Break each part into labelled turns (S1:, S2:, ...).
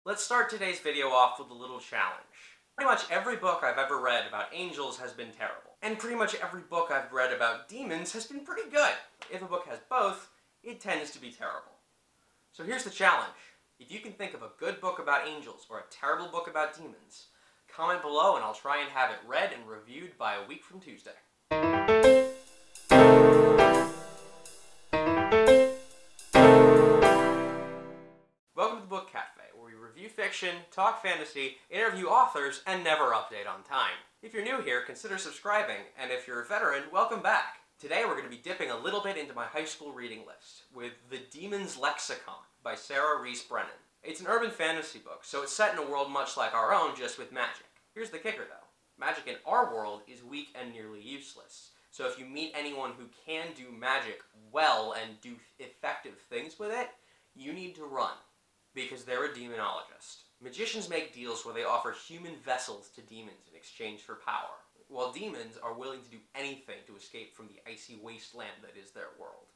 S1: Let's start today's video off with a little challenge. Pretty much every book I've ever read about angels has been terrible. And pretty much every book I've read about demons has been pretty good. If a book has both, it tends to be terrible. So here's the challenge. If you can think of a good book about angels or a terrible book about demons, comment below and I'll try and have it read and reviewed by a week from Tuesday. Welcome to the Book Cafe, where we review fiction, talk fantasy, interview authors, and never update on time. If you're new here, consider subscribing, and if you're a veteran, welcome back. Today we're going to be dipping a little bit into my high school reading list with The Demon's Lexicon by Sarah Rees Brennan. It's an urban fantasy book, so it's set in a world much like our own, just with magic. Here's the kicker though. Magic in our world is weak and nearly useless. So if you meet anyone who can do magic well and do effective things with it, you need to run, because they're a demonologist. Magicians make deals where they offer human vessels to demons in exchange for power, while demons are willing to do anything to escape from the icy wasteland that is their world.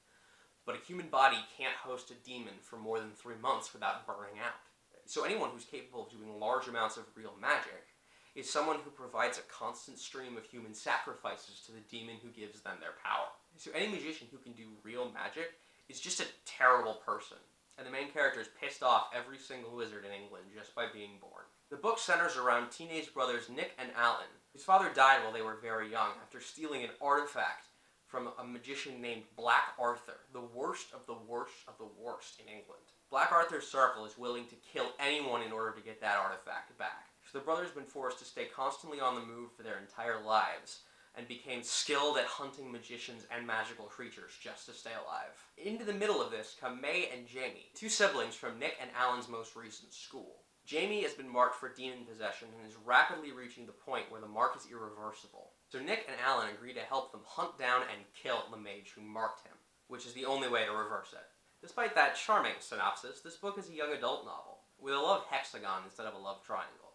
S1: But a human body can't host a demon for more than 3 months without burning out. So anyone who's capable of doing large amounts of real magic is someone who provides a constant stream of human sacrifices to the demon who gives them their power. So any magician who can do real magic is just a terrible person. And the main character is pissed off every single wizard in England just by being born. The book centers around teenage brothers Nick and Alan, whose father died while they were very young after stealing an artifact from a magician named Black Arthur, the worst of the worst of the worst in England. Black Arthur's circle is willing to kill anyone in order to get that artifact back. So the brothers have been forced to stay constantly on the move for their entire lives, and became skilled at hunting magicians and magical creatures just to stay alive. Into the middle of this come May and Jamie, two siblings from Nick and Alan's most recent school. Jamie has been marked for demon possession and is rapidly reaching the point where the mark is irreversible. So Nick and Alan agree to help them hunt down and kill the mage who marked him, which is the only way to reverse it. Despite that charming synopsis, this book is a young adult novel, with a love hexagon instead of a love triangle.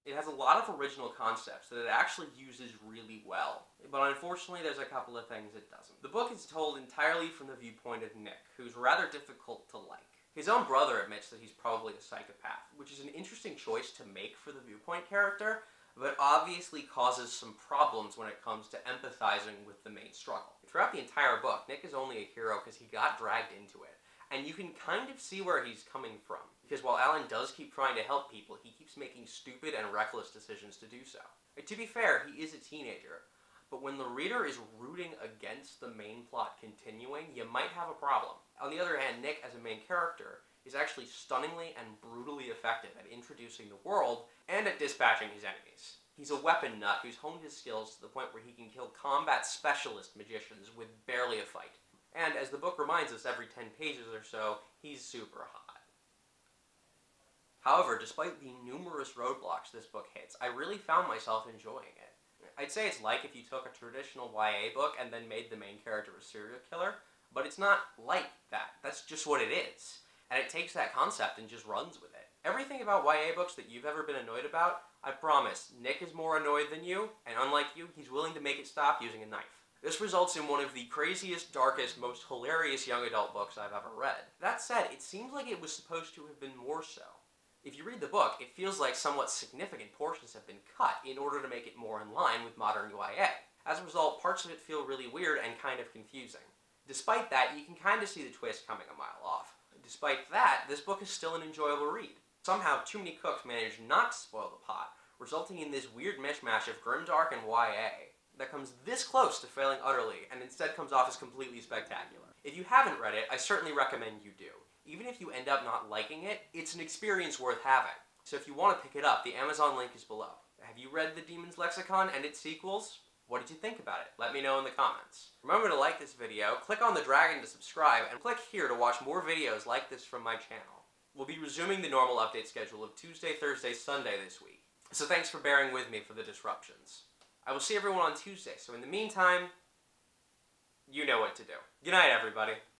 S1: It has a lot of original concepts that it actually uses really well, but unfortunately there's a couple of things it doesn't. The book is told entirely from the viewpoint of Nick, who's rather difficult to like. His own brother admits that he's probably a psychopath, which is an interesting choice to make for the viewpoint character, but obviously causes some problems when it comes to empathizing with the main struggle. Throughout the entire book, Nick is only a hero because he got dragged into it, and you can kind of see where he's coming from. Because while Alan does keep trying to help people, he keeps making stupid and reckless decisions to do so. And to be fair, he is a teenager, but when the reader is rooting against the main plot continuing, you might have a problem. On the other hand, Nick, as a main character, is actually stunningly and brutally effective at introducing the world and at dispatching his enemies. He's a weapon nut who's honed his skills to the point where he can kill combat specialist magicians with barely a fight. And as the book reminds us every 10 pages or so, he's super hot. However, despite the numerous roadblocks this book hits, I really found myself enjoying it. I'd say it's like if you took a traditional YA book and then made the main character a serial killer, but it's not like that. That's just what it is. And it takes that concept and just runs with it. Everything about YA books that you've ever been annoyed about, I promise, Nick is more annoyed than you, and unlike you, he's willing to make it stop using a knife. This results in one of the craziest, darkest, most hilarious young adult books I've ever read. That said, it seems like it was supposed to have been more so. If you read the book, it feels like somewhat significant portions have been cut in order to make it more in line with modern YA. As a result, parts of it feel really weird and kind of confusing. Despite that, you can kind of see the twist coming a mile off. Despite that, this book is still an enjoyable read. Somehow, too many cooks manage not to spoil the pot, resulting in this weird mishmash of grimdark and YA that comes this close to failing utterly, and instead comes off as completely spectacular. If you haven't read it, I certainly recommend you do. Even if you end up not liking it, it's an experience worth having. So if you want to pick it up, the Amazon link is below. Have you read The Demon's Lexicon and its sequels? What did you think about it? Let me know in the comments. Remember to like this video, click on the dragon to subscribe, and click here to watch more videos like this from my channel. We'll be resuming the normal update schedule of Tuesday, Thursday, Sunday this week. So thanks for bearing with me for the disruptions. I will see everyone on Tuesday, so in the meantime, you know what to do. Good night, everybody.